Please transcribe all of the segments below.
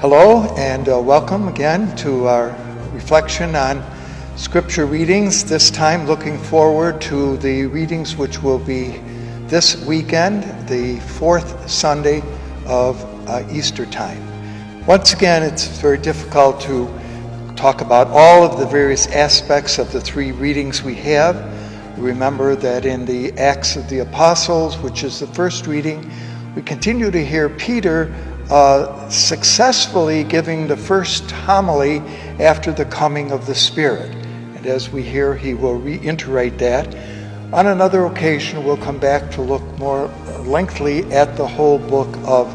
Hello and welcome again to our reflection on scripture readings, this time looking forward to the readings which will be this weekend, the fourth Sunday of Easter time. Once again, it's very difficult to talk about all of the various aspects of the three readings we have. Remember that in the Acts of the Apostles, which is the first reading, we continue to hear Peter successfully giving the first homily after the coming of the Spirit. And as we hear, he will reiterate that. On another occasion, we'll come back to look more lengthily at the whole book of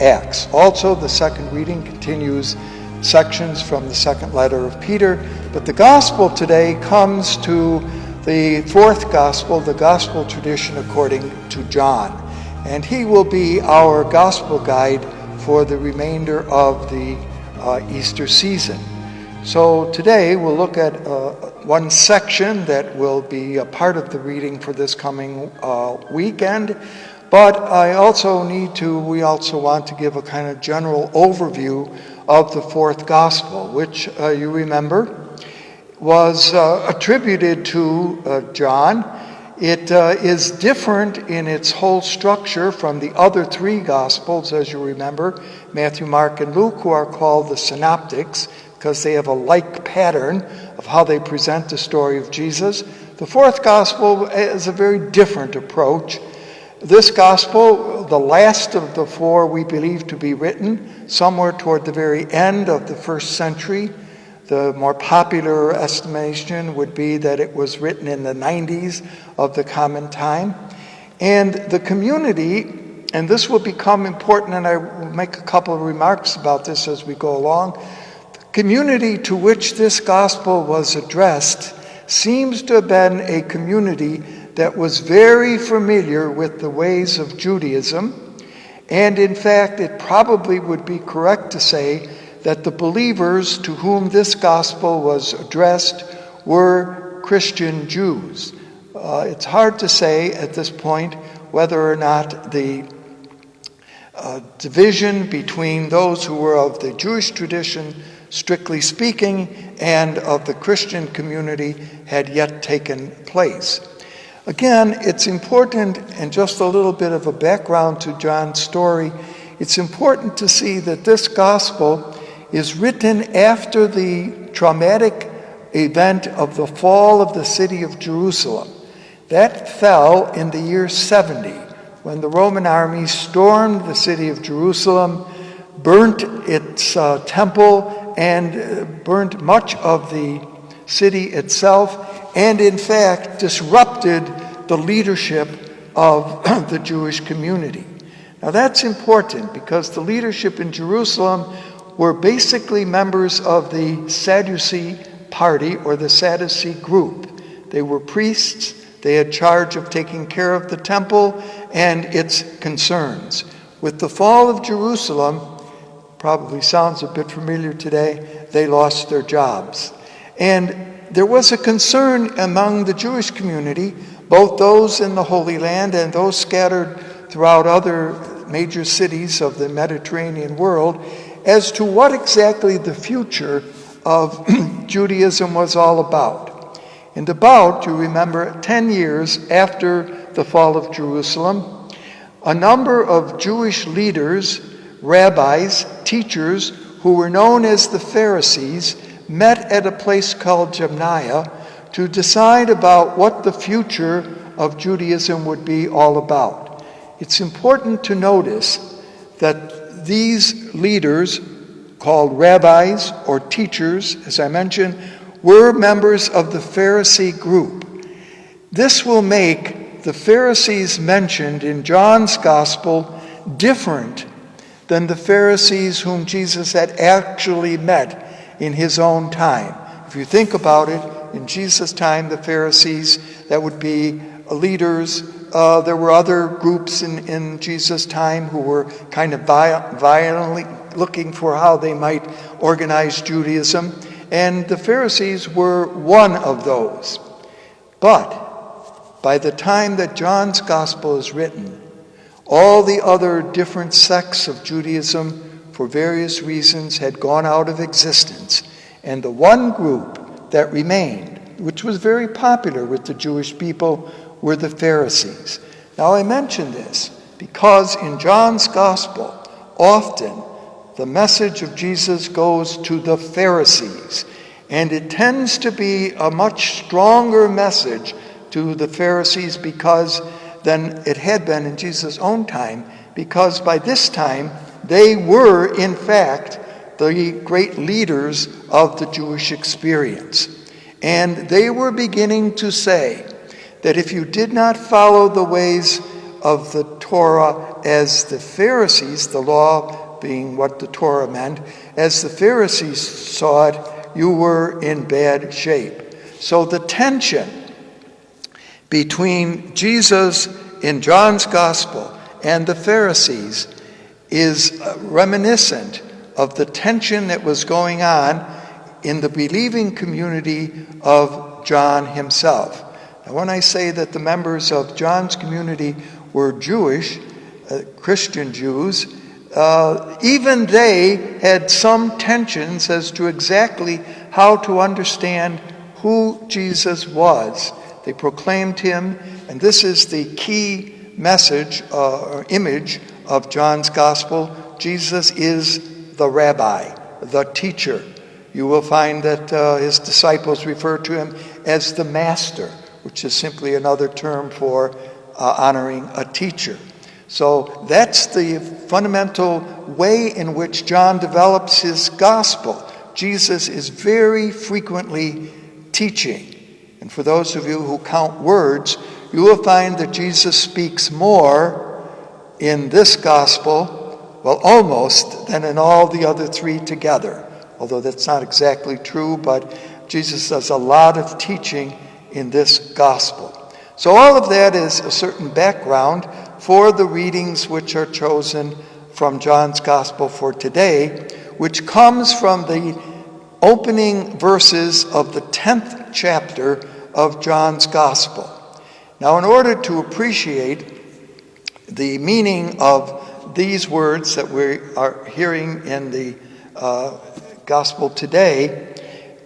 Acts. Also, the second reading continues sections from the second letter of Peter, but the gospel today comes to the fourth gospel, the gospel tradition according to John. And he will be our gospel guide for the remainder of the Easter season. So today we'll look at one section that will be a part of the reading for this coming weekend. But we also want to give a kind of general overview of the fourth gospel, which you remember was attributed to John. It is different in its whole structure from the other three Gospels, as you remember, Matthew, Mark, and Luke, who are called the synoptics, because they have a like pattern of how they present the story of Jesus. The fourth Gospel is a very different approach. This Gospel, the last of the four we believe to be written, somewhere toward the very end of the first century. The more popular estimation would be that it was written in the 90s of the common time. And the community, and this will become important, and I will make a couple of remarks about this as we go along. The community to which this gospel was addressed seems to have been a community that was very familiar with the ways of Judaism. And in fact, it probably would be correct to say that the believers to whom this gospel was addressed were Christian Jews. It's hard to say at this point whether or not the division between those who were of the Jewish tradition, strictly speaking, and of the Christian community had yet taken place. Again, it's important, and just a little bit of a background to John's story, it's important to see that this gospel is written after the traumatic event of the fall of the city of Jerusalem. That fell in the year 70, when the Roman army stormed the city of Jerusalem, burnt its temple, and burnt much of the city itself, and in fact disrupted the leadership of the Jewish community. Now that's important because the leadership in Jerusalem were basically members of the Sadducee party or the Sadducee group. They were priests. They had charge of taking care of the temple and its concerns. With the fall of Jerusalem, probably sounds a bit familiar today, they lost their jobs. And there was a concern among the Jewish community, both those in the Holy Land and those scattered throughout other major cities of the Mediterranean world, as to what exactly the future of Judaism was all about. And about, you remember, 10 years after the fall of Jerusalem, a number of Jewish leaders, rabbis, teachers, who were known as the Pharisees, met at a place called Jamnia to decide about what the future of Judaism would be all about. It's important to notice that these leaders, called rabbis or teachers, as I mentioned, were members of the Pharisee group. This will make the Pharisees mentioned in John's Gospel different than the Pharisees whom Jesus had actually met in his own time. If you think about it, in Jesus' time, the Pharisees, that would be leaders. There were other groups in Jesus' time who were kind of violently looking for how they might organize Judaism, and the Pharisees were one of those. But by the time that John's Gospel is written, all the other different sects of Judaism for various reasons, had gone out of existence. And the one group that remained, which was very popular with the Jewish people, were the Pharisees. Now I mention this because in John's Gospel, often the message of Jesus goes to the Pharisees, and it tends to be a much stronger message to the Pharisees than it had been in Jesus' own time, because by this time they were, in fact, the great leaders of the Jewish experience. And they were beginning to say that if you did not follow the ways of the Torah as the Pharisees, the law being what the Torah meant, as the Pharisees saw it, you were in bad shape. So the tension between Jesus in John's Gospel and the Pharisees is reminiscent of the tension that was going on in the believing community of John himself. Now, when I say that the members of John's community were Jewish, Christian Jews, even they had some tensions as to exactly how to understand who Jesus was. They proclaimed him, and this is the key message or image of John's Gospel. Jesus is the rabbi, the teacher. You will find that his disciples refer to him as the master, which is simply another term for honoring a teacher. So that's the fundamental way in which John develops his gospel. Jesus is very frequently teaching. And for those of you who count words, you will find that Jesus speaks more in this gospel, well, almost, than in all the other three together. Although that's not exactly true, but Jesus does a lot of teaching in this gospel. So all of that is a certain background for the readings which are chosen from John's Gospel for today, which comes from the opening verses of the 10th chapter of John's Gospel. Now, in order to appreciate the meaning of these words that we are hearing in the Gospel today,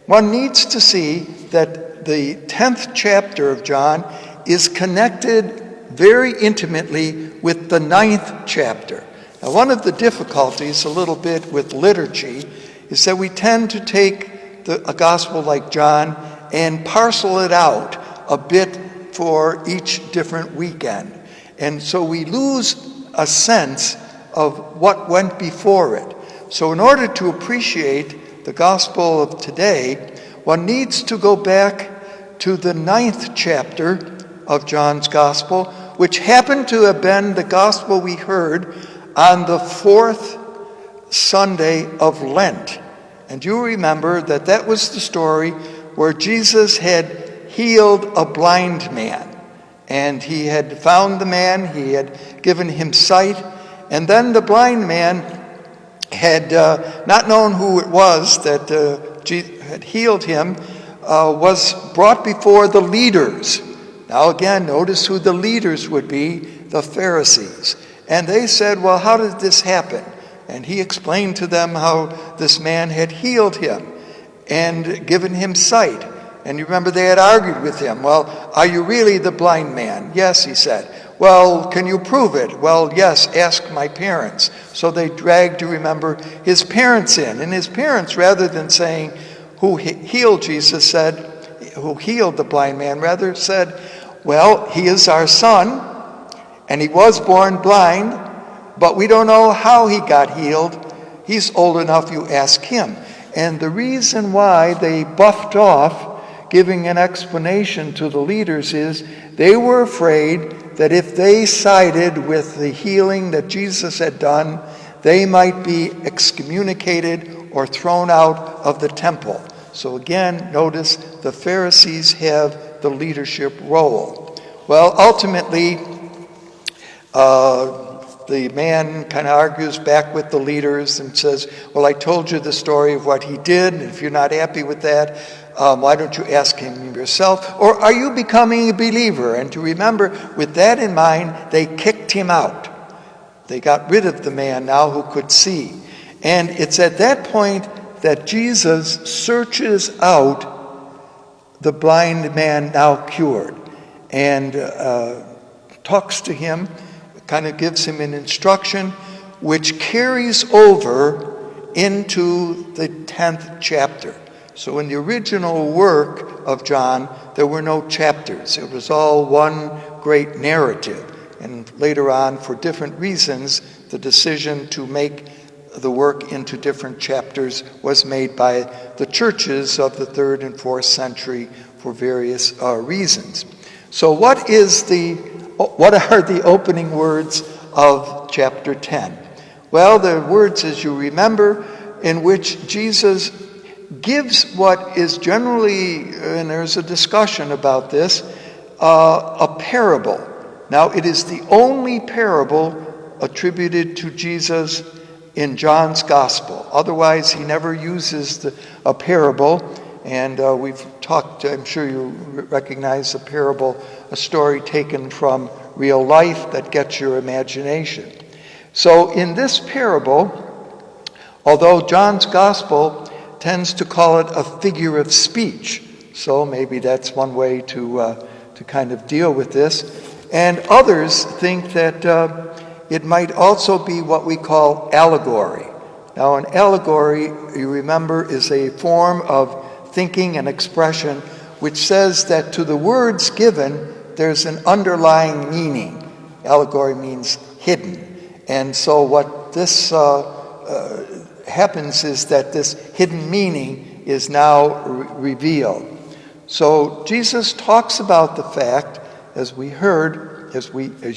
one needs to see that the 10th chapter of John is connected very intimately with the 9th chapter. Now, one of the difficulties a little bit with liturgy is that we tend to take a gospel like John and parcel it out a bit for each different weekend. And so we lose a sense of what went before it. So in order to appreciate the gospel of today, one needs to go back to the 9th chapter of John's Gospel, which happened to have been the gospel we heard on the 4th Sunday of Lent. And you remember that that was the story where Jesus had healed a blind man. And he had found the man, he had given him sight, and then the blind man had not known who it was that had healed him, was brought before the leaders. Now again, notice who the leaders would be, the Pharisees. And they said, well, how did this happen? And he explained to them how this man had healed him and given him sight. And you remember they had argued with him. Well, are you really the blind man? Yes, he said. Well, can you prove it? Well, yes, ask my parents. So they dragged, you remember, his parents in. And his parents, rather than saying who healed Jesus, said, who healed the blind man, rather said, well, he is our son, and he was born blind, but we don't know how he got healed. He's old enough, you ask him. And the reason why they buffed off giving an explanation to the leaders is they were afraid that if they sided with the healing that Jesus had done, they might be excommunicated or thrown out of the temple. So again, notice the Pharisees have the leadership role. Well, ultimately, the man kind of argues back with the leaders and says, well, I told you the story of what he did, and if you're not happy with that, why don't you ask him yourself? Or are you becoming a believer? And to remember, with that in mind, they kicked him out. They got rid of the man now who could see. And it's at that point that Jesus searches out the blind man now cured and talks to him, kind of gives him an instruction which carries over into the 10th chapter. So in the original work of John, there were no chapters. It was all one great narrative. And later on, for different reasons, the decision to make the work into different chapters was made by the churches of the 3rd and 4th century for various reasons. So what are the opening words of chapter 10? Well, the words, as you remember, in which Jesus gives what is generally, and there's a discussion about this, a parable. Now, it is the only parable attributed to Jesus in John's gospel. Otherwise, he never uses a parable. And we've talked, I'm sure you recognize the parable, a story taken from real life that gets your imagination. So in this parable, although John's gospel tends to call it a figure of speech, so maybe that's one way to kind of deal with this. And others think that it might also be what we call allegory. Now, an allegory, you remember, is a form of thinking and expression which says that to the words given, there's an underlying meaning. Allegory means hidden. And so what this happens is that this hidden meaning is now revealed. So Jesus talks about the fact, as we heard, as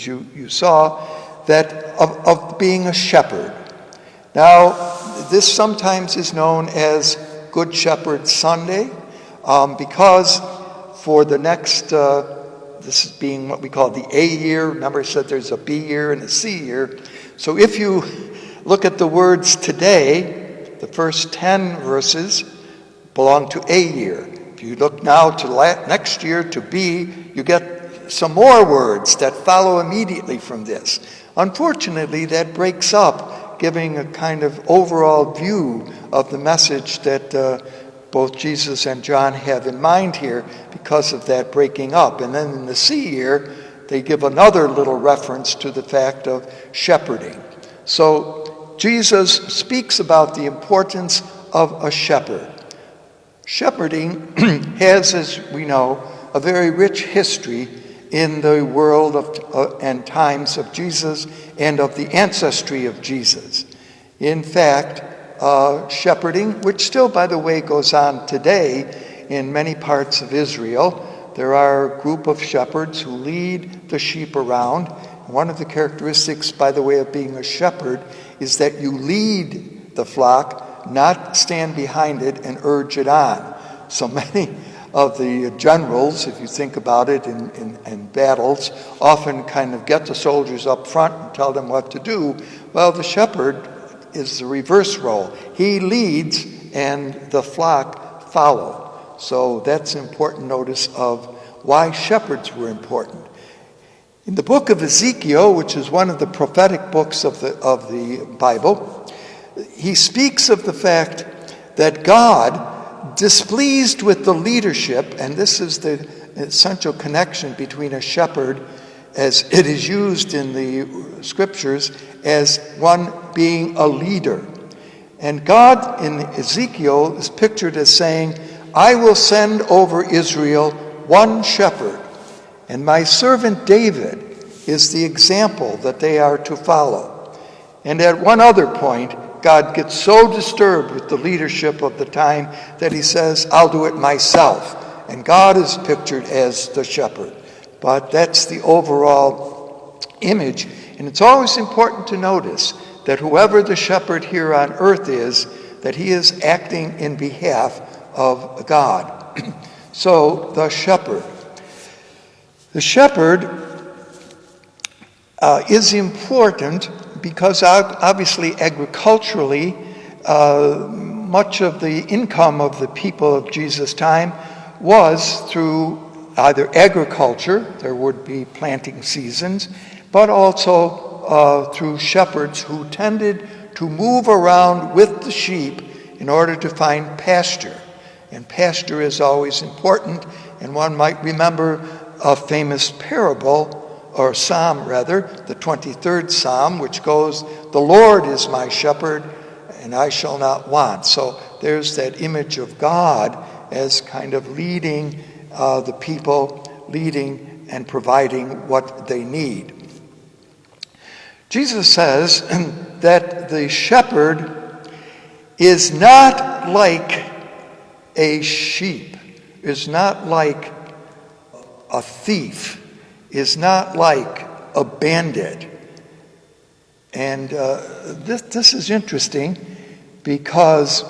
you saw, that of being a shepherd. Now, this sometimes is known as Good Shepherd Sunday, because for the next, this is being what we call the A year. Remember I said there's a B year and a C year. So if you look at the words today, the first 10 verses belong to A year. If you look now to next year, to B, you get some more words that follow immediately from this. Unfortunately, that breaks up, giving a kind of overall view of the message that both Jesus and John have in mind here because of that breaking up. And then in the C year, they give another little reference to the fact of shepherding. So Jesus speaks about the importance of a shepherd. Shepherding has, as we know, a very rich history in the world of and times of Jesus and of the ancestry of Jesus. In fact, shepherding, which still, by the way, goes on today in many parts of Israel. There are a group of shepherds who lead the sheep around. One of the characteristics, by the way, of being a shepherd is that you lead the flock, not stand behind it and urge it on. So many of the generals, if you think about it in battles, often kind of get the soldiers up front and tell them what to do. Well, the shepherd is the reverse role. He leads and the flock follow. So that's important notice of why shepherds were important. In the book of Ezekiel, which is one of the prophetic books of the Bible, he speaks of the fact that God, displeased with the leadership, and this is the essential connection between a shepherd, as it is used in the scriptures, as one being a leader. And God in Ezekiel is pictured as saying, I will send over Israel one shepherd, and my servant David is the example that they are to follow. And at one other point, God gets so disturbed with the leadership of the time that he says, I'll do it myself. And God is pictured as the shepherd. But that's the overall image. And it's always important to notice that whoever the shepherd here on earth is, that he is acting in behalf of God. So the shepherd. The shepherd is important because obviously agriculturally, much of the income of the people of Jesus' time was through either agriculture, there would be planting seasons, but also through shepherds who tended to move around with the sheep in order to find pasture. And pasture is always important, and one might remember a famous parable, or psalm rather, the 23rd Psalm, which goes, "The Lord is my shepherd, and I shall not want." So there's that image of God as kind of leading the people, leading and providing what they need. Jesus says that the shepherd is not like a sheep, is not like a thief, is not like a bandit. And this is interesting because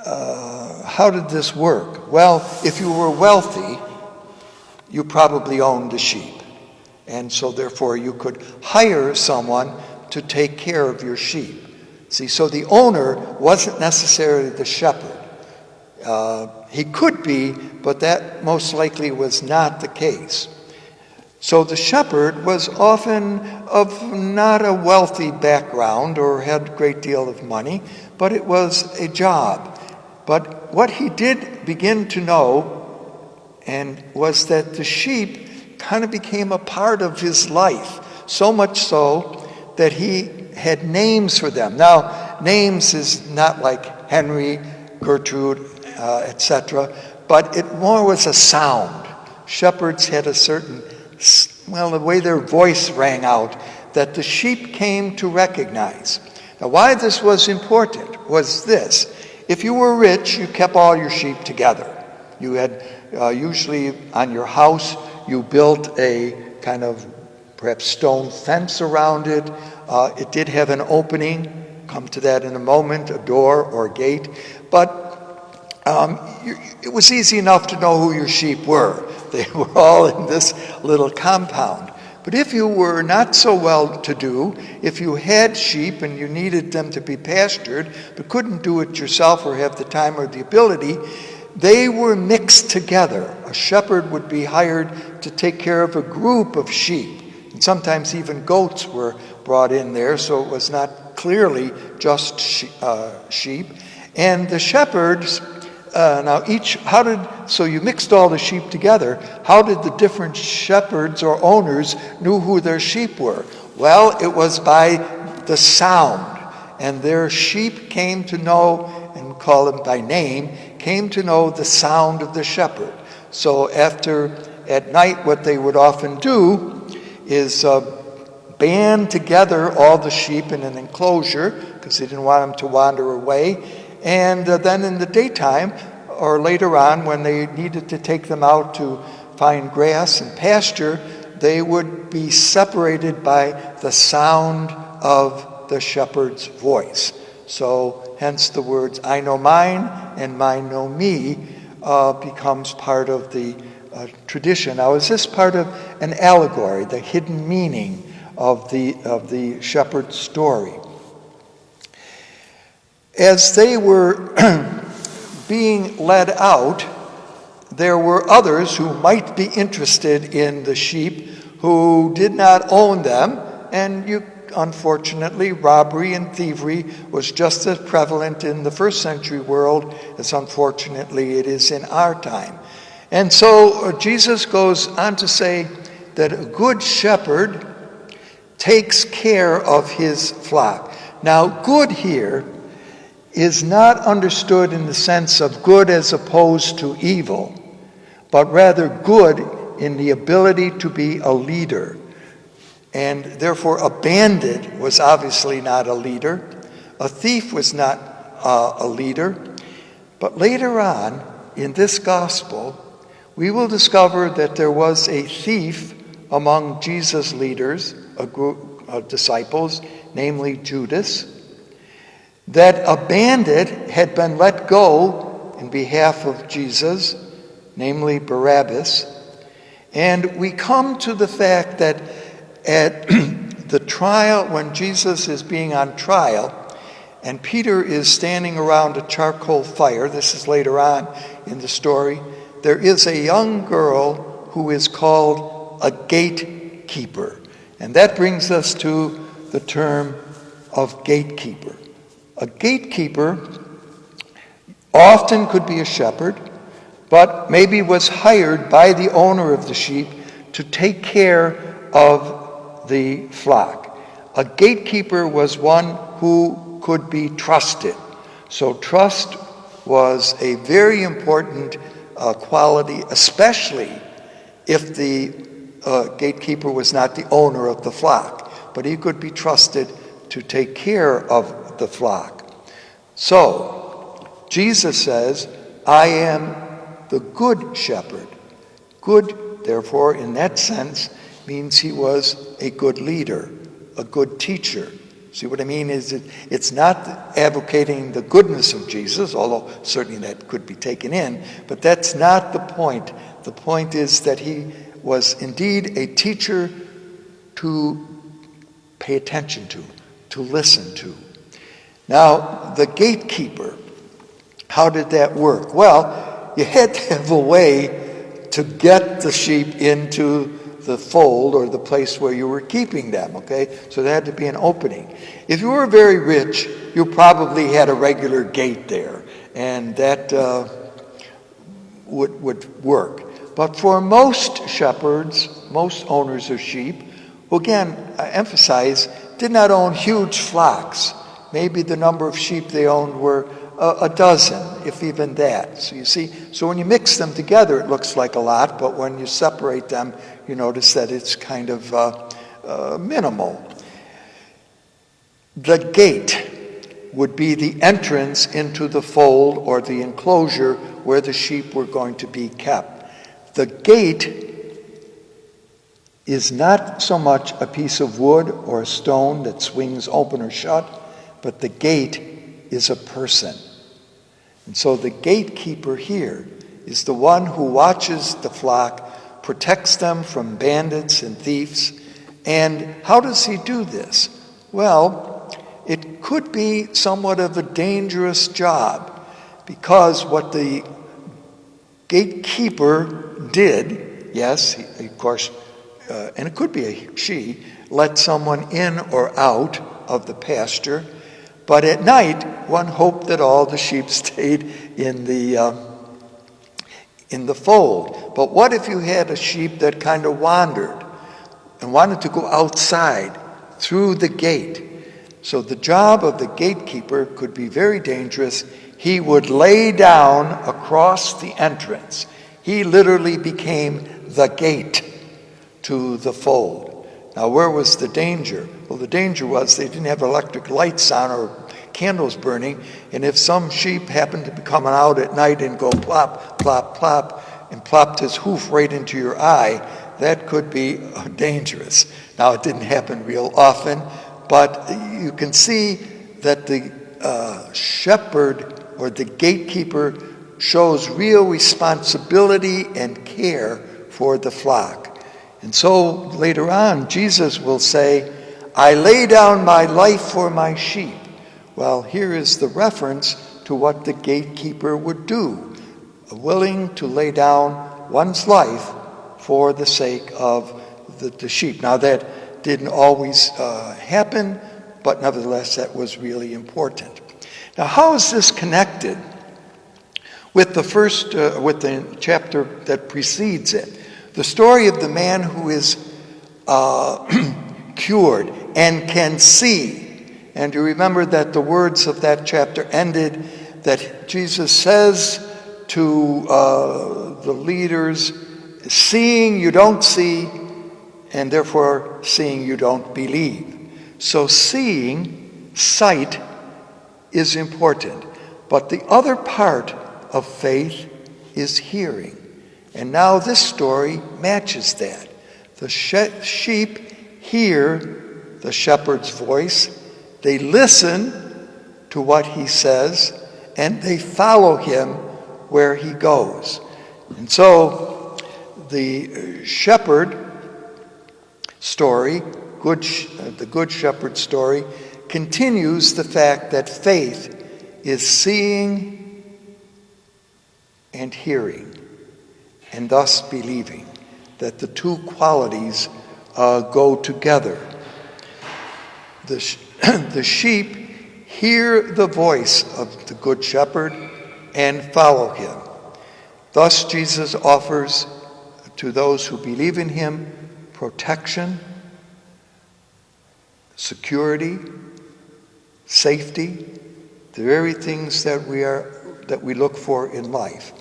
how did this work? Well, if you were wealthy, you probably owned a sheep. And so therefore you could hire someone to take care of your sheep. See, so the owner wasn't necessarily the shepherd. He could be, but that most likely was not the case. So the shepherd was often of not a wealthy background or had a great deal of money, but it was a job. But what he did begin to know and was that the sheep kind of became a part of his life, so much so that he had names for them. Now, names is not like Henry, Gertrude, etc., but it more was a sound. Shepherds had a certain, the way their voice rang out, that the sheep came to recognize. Now, why this was important was this. If you were rich, you kept all your sheep together. You had, usually on your house, you built a kind of perhaps stone fence around it. It did have an opening, come to that in a moment, a door or a gate. But it was easy enough to know who your sheep were. They were all in this little compound. But if you were not so well-to-do, if you had sheep and you needed them to be pastured, but couldn't do it yourself or have the time or the ability, they were mixed together. A shepherd would be hired to take care of a group of sheep. And sometimes even goats were brought in there, so it was not clearly just sheep. And the shepherds, so you mixed all the sheep together. How did the different shepherds or owners knew who their sheep were? Well, it was by the sound. And their sheep came to know, and we call them by name, came to know the sound of the shepherd. So at night, what they would often do is band together all the sheep in an enclosure, because they didn't want them to wander away. And then in the daytime, or later on, when they needed to take them out to find grass and pasture, they would be separated by the sound of the shepherd's voice. So hence the words, "I know mine and mine know me," becomes part of the tradition. Now, is this part of an allegory, the hidden meaning of the shepherd's story? As they were being led out, there were others who might be interested in the sheep who did not own them, and unfortunately, robbery and thievery was just as prevalent in the first century world as unfortunately it is in our time. And so Jesus goes on to say that a good shepherd takes care of his flock. Now, good here is not understood in the sense of good as opposed to evil, but rather good in the ability to be a leader. And therefore, a bandit was obviously not a leader. A thief was not a leader. But later on, in this gospel, we will discover that there was a thief among Jesus' leaders, a group of disciples, namely Judas, that a bandit had been let go in behalf of Jesus, namely Barabbas. And we come to the fact that at the trial, when Jesus is being on trial, and Peter is standing around a charcoal fire, this is later on in the story, there is a young girl who is called a gatekeeper. And that brings us to the term of gatekeeper. A gatekeeper often could be a shepherd, but maybe was hired by the owner of the sheep to take care of the flock. A gatekeeper was one who could be trusted. So trust was a very important quality, especially if the gatekeeper was not the owner of the flock, but he could be trusted to take care of the flock. So, Jesus says, I am the good shepherd. Good, therefore, in that sense, means he was a good leader, a good teacher. See what I mean? It's not advocating the goodness of Jesus, although certainly that could be taken in, but that's not the point. The point is that he was indeed a teacher to pay attention to listen to. Now, the gatekeeper, how did that work? Well, you had to have a way to get the sheep into the fold or the place where you were keeping them, okay? So there had to be an opening. If you were very rich, you probably had a regular gate there, and that would work. But for most shepherds, most owners of sheep, who again, I emphasize, did not own huge flocks. Maybe the number of sheep they owned were a dozen, if even that. So you see, so when you mix them together, it looks like a lot, but when you separate them, you notice that it's kind of minimal. The gate would be the entrance into the fold or the enclosure where the sheep were going to be kept. The gate is not so much a piece of wood or a stone that swings open or shut, but the gate is a person. And so the gatekeeper here is the one who watches the flock, protects them from bandits and thieves. And how does he do this? Well, it could be somewhat of a dangerous job, because what the gatekeeper did, yes, he, of course, and it could be a she, let someone in or out of the pasture. But at night, one hoped that all the sheep stayed in the fold. But what if you had a sheep that kind of wandered and wanted to go outside through the gate? So the job of the gatekeeper could be very dangerous. He would lay down across the entrance. He literally became the gate to the fold. Now, where was the danger? Well, the danger was they didn't have electric lights on or candles burning, and if some sheep happened to be coming out at night and go plop, plop, plop, and plopped his hoof right into your eye, that could be dangerous. Now, it didn't happen real often, but you can see that the shepherd or the gatekeeper shows real responsibility and care for the flock. And so later on, Jesus will say, I lay down my life for my sheep. Well, here is the reference to what the gatekeeper would do, willing to lay down one's life for the sake of the sheep. Now, that didn't always happen, but nevertheless, that was really important. Now, how is this connected with with the chapter that precedes it? The story of the man who is cured and can see. And you remember that the words of that chapter ended that Jesus says to the leaders, seeing you don't see, and therefore seeing you don't believe. So seeing, sight, is important. But the other part of faith is hearing. And now this story matches that. The sheep hear the shepherd's voice, they listen to what he says, and they follow him where he goes. And so the shepherd story, the good shepherd story, continues the fact that faith is seeing and hearing, and thus believing, that the two qualities go together. The the sheep hear the voice of the good shepherd and follow him. Thus Jesus offers to those who believe in him protection, security, safety, the very things that we look for in life.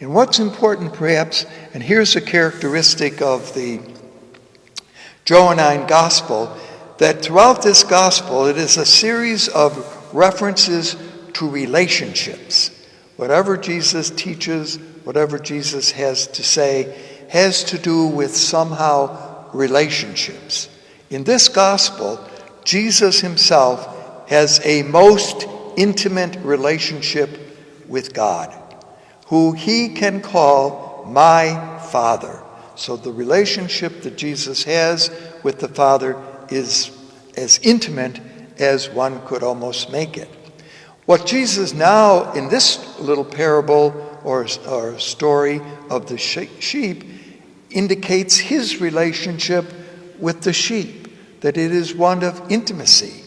And what's important perhaps, and here's a characteristic of the Johannine gospel, that throughout this gospel it is a series of references to relationships. Whatever Jesus teaches, whatever Jesus has to say, has to do with somehow relationships. In this gospel, Jesus himself has a most intimate relationship with God, who he can call my Father. So the relationship that Jesus has with the Father is as intimate as one could almost make it. What Jesus now, in this little parable or story of the sheep, indicates his relationship with the sheep, that it is one of intimacy,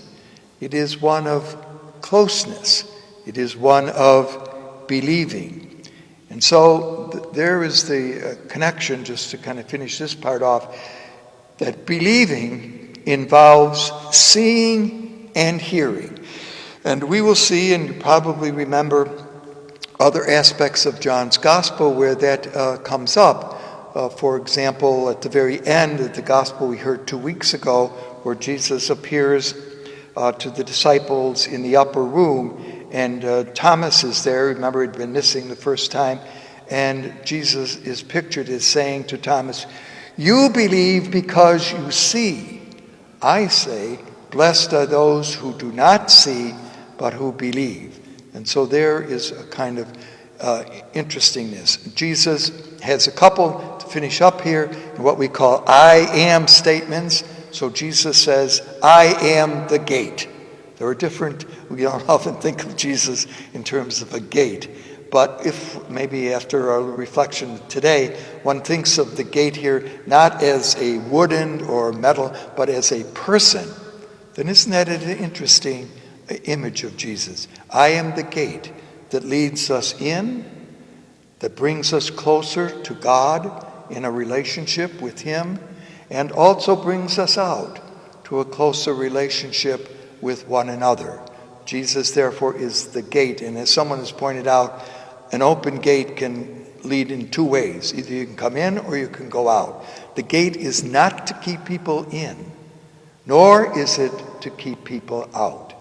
it is one of closeness, it is one of believing. And so there is the connection, just to kind of finish this part off, that believing involves seeing and hearing. And we will see, and you probably remember other aspects of John's gospel where that comes up. For example, at the very end of the gospel we heard 2 weeks ago, where Jesus appears to the disciples in the upper room, and Thomas is there. Remember, he'd been missing the first time, and Jesus is pictured as saying to Thomas, "You believe because you see. I say, blessed are those who do not see, but who believe." And so there is a kind of interestingness. Jesus has a couple, to finish up here, what we call I am statements. So Jesus says, I am the gate. There are different, we don't often think of Jesus in terms of a gate. But if maybe after our reflection today, one thinks of the gate here not as a wooden or metal, but as a person, then isn't that an interesting image of Jesus? I am the gate that leads us in, that brings us closer to God in a relationship with him, and also brings us out to a closer relationship with one another. Jesus, therefore, is the gate. And as someone has pointed out, an open gate can lead in two ways. Either you can come in or you can go out. The gate is not to keep people in, nor is it to keep people out.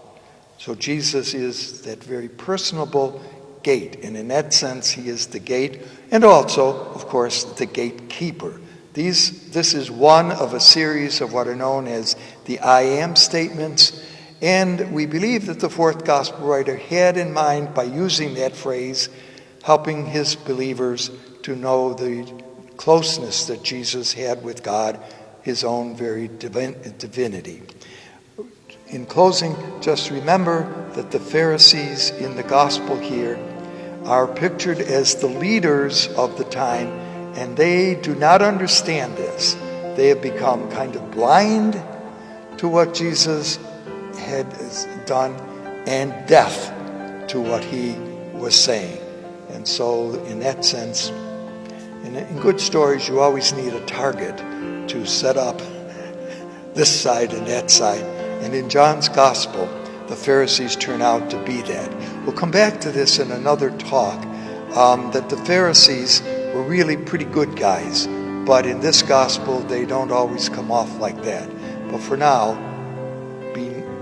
So Jesus is that very personable gate. And in that sense, he is the gate, and also, of course, the gatekeeper. This is one of a series of what are known as the I am statements. And we believe that the fourth gospel writer had in mind, by using that phrase, helping his believers to know the closeness that Jesus had with God, his own very divinity. In closing, just remember that the Pharisees in the gospel here are pictured as the leaders of the time, and they do not understand this. They have become kind of blind to what Jesus had done and deaf to what he was saying. And so in that sense, in good stories, you always need a target to set up this side and that side. And in John's gospel, the Pharisees turn out to be that. We'll come back to this in another talk, that the Pharisees were really pretty good guys. But in this gospel, they don't always come off like that. But for now,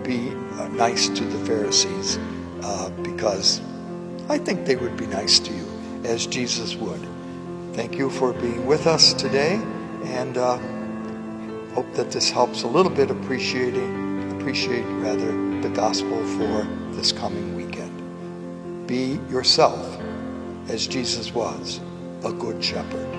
be nice to the Pharisees, because I think they would be nice to you, as Jesus would. Thank you for being with us today, and hope that this helps a little bit appreciate the gospel for this coming weekend. Be yourself, as Jesus was, a good shepherd.